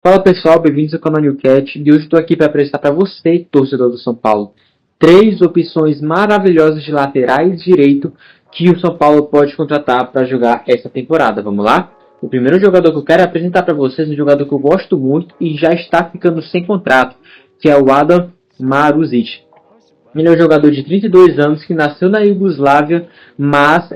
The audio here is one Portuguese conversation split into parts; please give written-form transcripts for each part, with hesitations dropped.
Fala pessoal, bem-vindos ao canal NewCat. E hoje estou aqui para apresentar para você, torcedor do São Paulo, 3 opções maravilhosas de laterais direito que o São Paulo pode contratar para jogar essa temporada. Vamos lá? O primeiro jogador que eu quero apresentar para vocês é um jogador que eu gosto muito e já está ficando sem contrato, que é o Adam Marusic. Ele é um jogador de 32 anos que nasceu na Iugoslávia, mas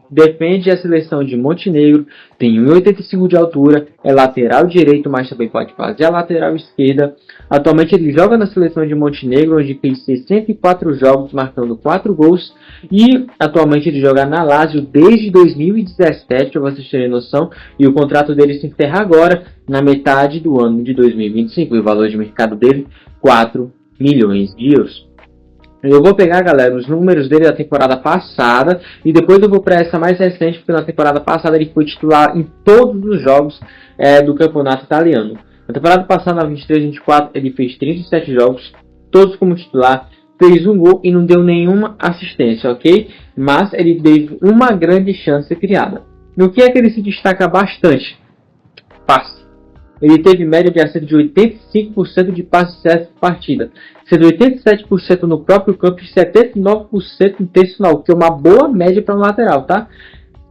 defende a seleção de Montenegro, tem 1,85 de altura, é lateral direito, mas também pode fazer a lateral esquerda. Atualmente ele joga na seleção de Montenegro, onde fez 64 jogos, marcando 4 gols. E atualmente ele joga na Lazio desde 2017, para vocês terem noção. E o contrato dele se encerra agora, na metade do ano de 2025. E o valor de mercado dele, 4 milhões de euros. Eu vou pegar, galera, os números dele da temporada passada e depois eu vou para essa mais recente, porque na temporada passada ele foi titular em todos os jogos do campeonato italiano. Na temporada passada, na 23-24, ele fez 37 jogos, todos como titular, fez um gol e não deu nenhuma assistência, ok? Mas ele teve uma grande chance criada. No que é que ele se destaca bastante? Passe. Ele teve média de acerto de 85% de passes certos por partida, sendo 87% no próprio campo e 79% no terço, que é uma boa média para um lateral, tá?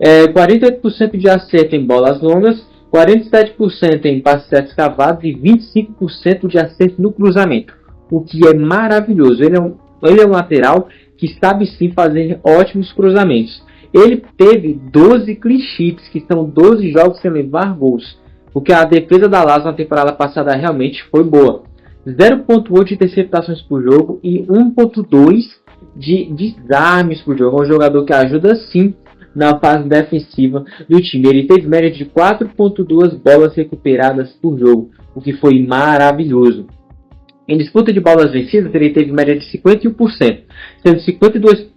48% de acerto em bolas longas, 47% em passes certos cavados e 25% de acerto no cruzamento, o que é maravilhoso. Ele é um lateral que sabe sim fazer ótimos cruzamentos. Ele teve 12 clean sheets, que são 12 jogos sem levar gols. Porque a defesa da Lazio na temporada passada realmente foi boa. 0.8 de interceptações por jogo e 1.2 de desarmes por jogo. É um jogador que ajuda sim na fase defensiva do time. Ele teve média de 4.2 bolas recuperadas por jogo, o que foi maravilhoso. Em disputa de bolas vencidas, ele teve média de 51%, sendo 52%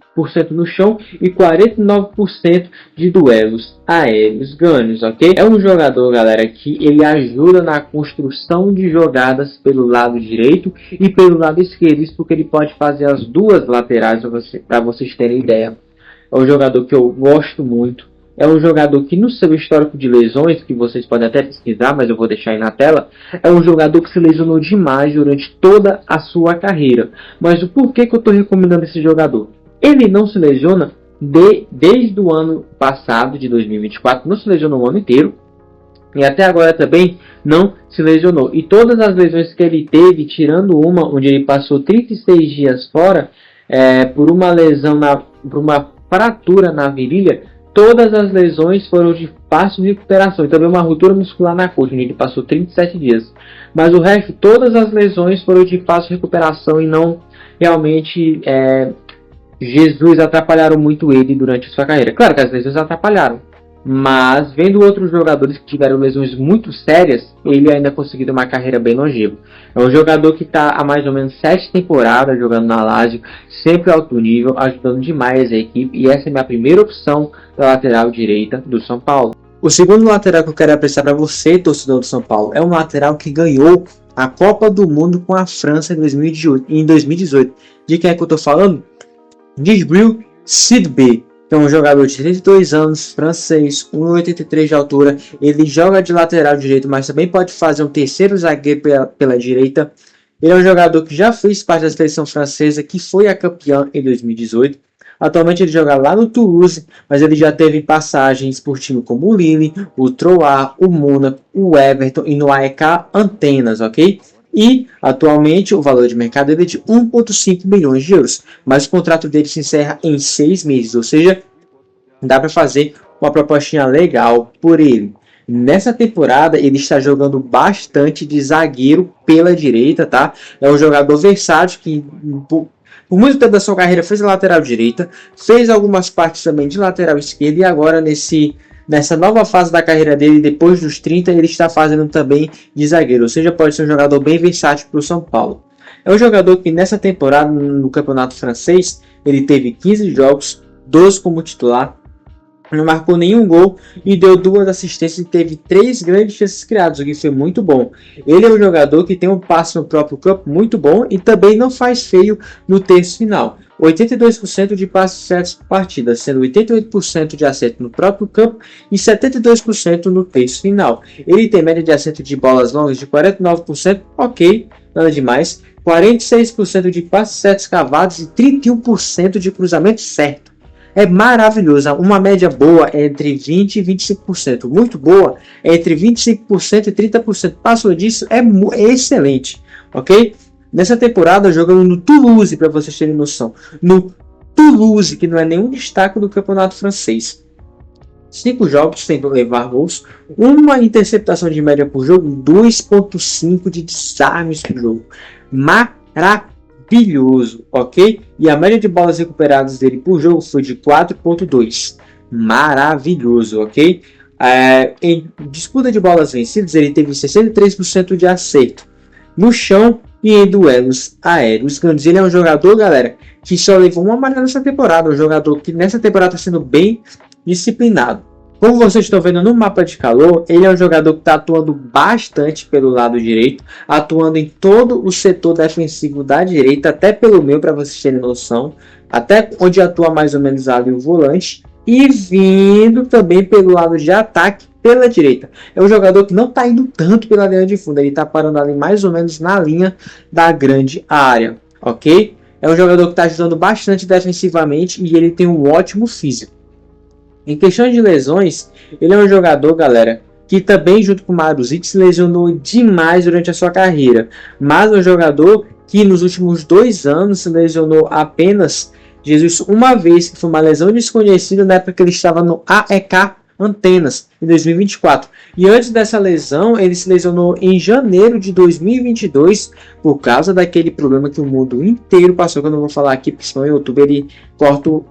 no chão e 49% de duelos aéreos ganhos, ok? É um jogador, galera, que ele ajuda na construção de jogadas pelo lado direito e pelo lado esquerdo, isso porque ele pode fazer as duas laterais para vocês terem ideia. É um jogador que eu gosto muito. É um jogador que no seu histórico de lesões, que vocês podem até pesquisar, mas eu vou deixar aí na tela, é um jogador que se lesionou demais durante toda a sua carreira. Mas o porquê que eu estou recomendando esse jogador? Ele não se lesiona desde o ano passado, de 2024, não se lesionou o ano inteiro. E até agora também não se lesionou. E todas as lesões que ele teve, tirando uma onde ele passou 36 dias fora, por uma lesão, por uma fratura na virilha, todas as lesões foram de fácil recuperação. E também uma ruptura muscular na coxa, onde ele passou 37 dias. Mas o resto, todas as lesões foram de fácil recuperação e não realmente... Jesus atrapalharam muito ele durante sua carreira. Claro que as lesões atrapalharam, mas vendo outros jogadores que tiveram lesões muito sérias, ele ainda conseguiu uma carreira bem longeva. É um jogador que está há mais ou menos 7 temporadas jogando na Lazio, sempre alto nível, ajudando demais a equipe, e essa é a minha primeira opção da lateral direita do São Paulo. O segundo lateral que eu quero apresentar para você, torcedor do São Paulo, é um lateral que ganhou a Copa do Mundo com a França em 2018. De quem é que eu estou falando? Djibril Sidibé, que é um jogador de 32 anos, francês, 1,83 de altura. Ele joga de lateral direito, mas também pode fazer um terceiro zagueiro pela direita. Ele é um jogador que já fez parte da seleção francesa, que foi a campeã em 2018. Atualmente ele joga lá no Toulouse, mas ele já teve passagens por time como o Lille, o Troyes, o Mônaco, o Everton e no AEK Atenas, ok? E, atualmente, o valor de mercado dele é de 1,5 milhões de euros. Mas o contrato dele se encerra em 6 meses. Ou seja, dá para fazer uma propostinha legal por ele. Nessa temporada, ele está jogando bastante de zagueiro pela direita, tá? É um jogador versátil que, por muito tempo da sua carreira, fez a lateral direita. Fez algumas partes também de lateral esquerda. E agora, nessa nova fase da carreira dele, depois dos 30, ele está fazendo também de zagueiro. Ou seja, pode ser um jogador bem versátil para o São Paulo. É um jogador que nessa temporada, no campeonato francês, ele teve 15 jogos, 12 como titular. não marcou nenhum gol e deu 2 assistências e teve 3 grandes chances criadas, o que foi muito bom. Ele é um jogador que tem um passe no próprio campo muito bom e também não faz feio no terço final. 82% de passes certos por partida, sendo 88% de acerto no próprio campo e 72% no terço final. Ele tem média de acerto de bolas longas de 49%, ok, nada demais. 46% de passes certos cavados e 31% de cruzamento certo. É maravilhoso. Uma média boa é entre 20% e 25%. Muito boa é entre 25% e 30%. Passou disso é excelente. Ok? Nessa temporada jogando no Toulouse, para vocês terem noção. No Toulouse, que não é nenhum destaque do campeonato francês. 5 jogos sem levar gols. Uma interceptação de média por jogo. 2,5 de desarmes por jogo. Maravilhoso, ok? E a média de bolas recuperadas dele por jogo foi de 4,2. Maravilhoso, ok? Em disputa de bolas vencidas, ele teve 63% de acerto no chão e em duelos aéreos grandes. Ele é um jogador, galera, que só levou uma amarela nessa temporada. Um jogador que nessa temporada está sendo bem disciplinado. Como vocês estão vendo no mapa de calor, ele é um jogador que está atuando bastante pelo lado direito, atuando em todo o setor defensivo da direita, até pelo meio, para vocês terem noção, até onde atua mais ou menos ali o volante, e vindo também pelo lado de ataque pela direita. É um jogador que não está indo tanto pela linha de fundo, ele está parando ali mais ou menos na linha da grande área, ok? É um jogador que está ajudando bastante defensivamente e ele tem um ótimo físico. Em questão de lesões, ele é um jogador, galera, que também junto com o Maruzic se lesionou demais durante a sua carreira. Mas é um jogador que nos últimos 2 anos se lesionou apenas, Jesus, uma vez, que foi uma lesão desconhecida na época que ele estava no AEK Antenas, em 2024. E antes dessa lesão, ele se lesionou em janeiro de 2022, por causa daquele problema que o mundo inteiro passou, que eu não vou falar aqui, porque senão o YouTube ele corta o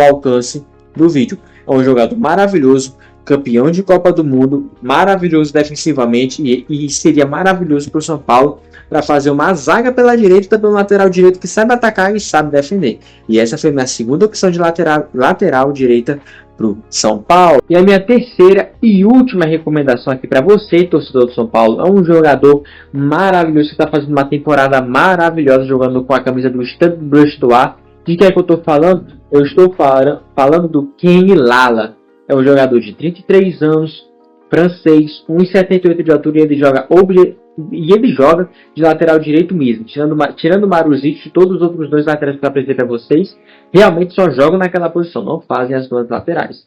alcance do vídeo. É um jogador maravilhoso, campeão de Copa do Mundo, maravilhoso defensivamente e seria maravilhoso para o São Paulo para fazer uma zaga pela direita e também um lateral direito que sabe atacar e sabe defender. E essa foi minha segunda opção de lateral direita para o São Paulo. E a minha terceira e última recomendação aqui para você, torcedor do São Paulo, é um jogador maravilhoso que está fazendo uma temporada maravilhosa jogando com a camisa do Stade Brestois. De quem é que eu estou falando? Eu estou falando do Kenny Lala. É um jogador de 33 anos, francês, 1,78 de altura e ele joga de lateral direito mesmo. Tirando o Maruzic e todos os outros 2 laterais que eu apresentei para vocês, realmente só jogam naquela posição, não fazem as 2 laterais.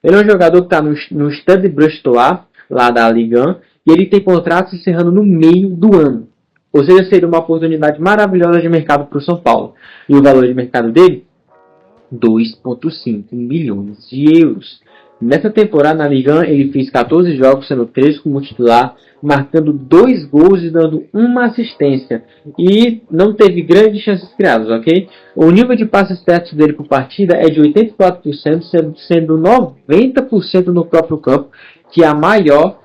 Ele é um jogador que está no Stade Brestois, lá da Ligue 1, e ele tem contrato se encerrando no meio do ano. Ou seja, seria uma oportunidade maravilhosa de mercado para o São Paulo. E o valor de mercado dele? 2,5 milhões de euros. Nessa temporada na Ligue 1, ele fez 14 jogos, sendo 3 como titular, marcando 2 gols e dando uma assistência. E não teve grandes chances criadas, ok? O nível de passes certos dele por partida é de 84%, sendo 90% no próprio campo, que é a maior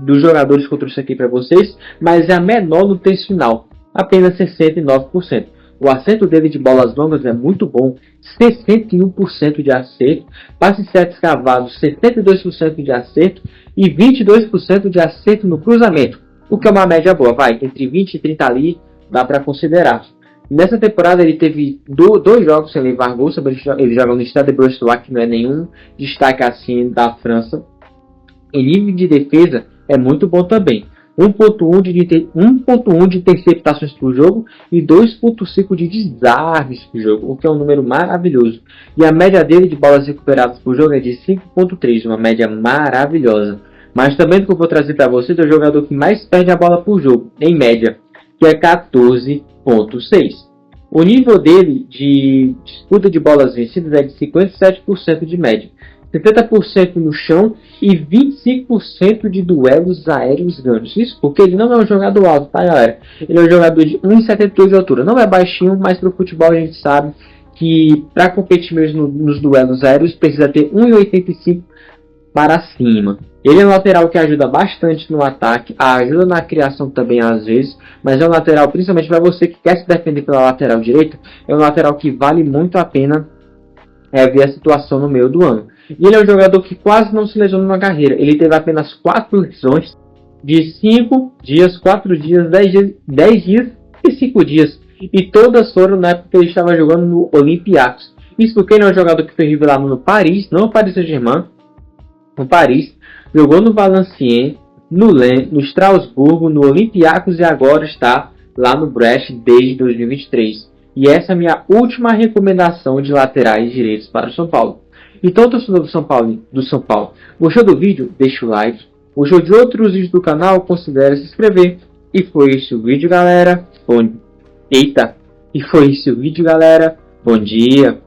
dos jogadores que eu trouxe aqui para vocês, mas é a menor no terço final, apenas 69%. O acerto dele de bolas longas é muito bom, 61% de acerto, passes certos cavados, 72% de acerto e 22% de acerto no cruzamento, o que é uma média boa, vai, entre 20 e 30 ali, dá para considerar. Nessa temporada ele teve 2 jogos sem levar gols, ele joga no Stade Brestois, que não é nenhum destaque assim da França. Em nível de defesa é muito bom também. 1.1 de interceptações por jogo e 2.5 de desarmes por jogo, o que é um número maravilhoso. E a média dele de bolas recuperadas por jogo é de 5.3, uma média maravilhosa. Mas também que eu vou trazer para vocês é o jogador que mais perde a bola por jogo, em média, que é 14.6. O nível dele de disputa de bolas vencidas é de 57% de média. 70% no chão e 25% de duelos aéreos ganhos. Isso porque ele não é um jogador alto, tá, galera? Ele é um jogador de 1,72 de altura. Não é baixinho, mas para o futebol a gente sabe que para competir mesmo nos duelos aéreos precisa ter 1,85 para cima. Ele é um lateral que ajuda bastante no ataque, ajuda na criação também às vezes, mas é um lateral, principalmente para você que quer se defender pela lateral direita, é um lateral que vale muito a pena ver a situação no meio do ano. E ele é um jogador que quase não se lesionou na carreira. Ele teve apenas 4 lesões de 5 dias, 4 dias, 10 dias e 5 dias. E todas foram na época que ele estava jogando no Olympiacos. Isso porque ele é um jogador que foi revelado no Paris, não no Paris Saint-Germain, no Paris. Jogou no Valenciennes, no Lens, no Strasbourg, no Olympiacos e agora está lá no Brest desde 2023. E essa é a minha última recomendação de laterais direitos para o São Paulo. Então, torcedor do São Paulo, gostou do vídeo? Deixa o like. Gostou de outros vídeos do canal? Considere se inscrever. E foi esse o vídeo, galera. E foi esse o vídeo, galera. Bom dia.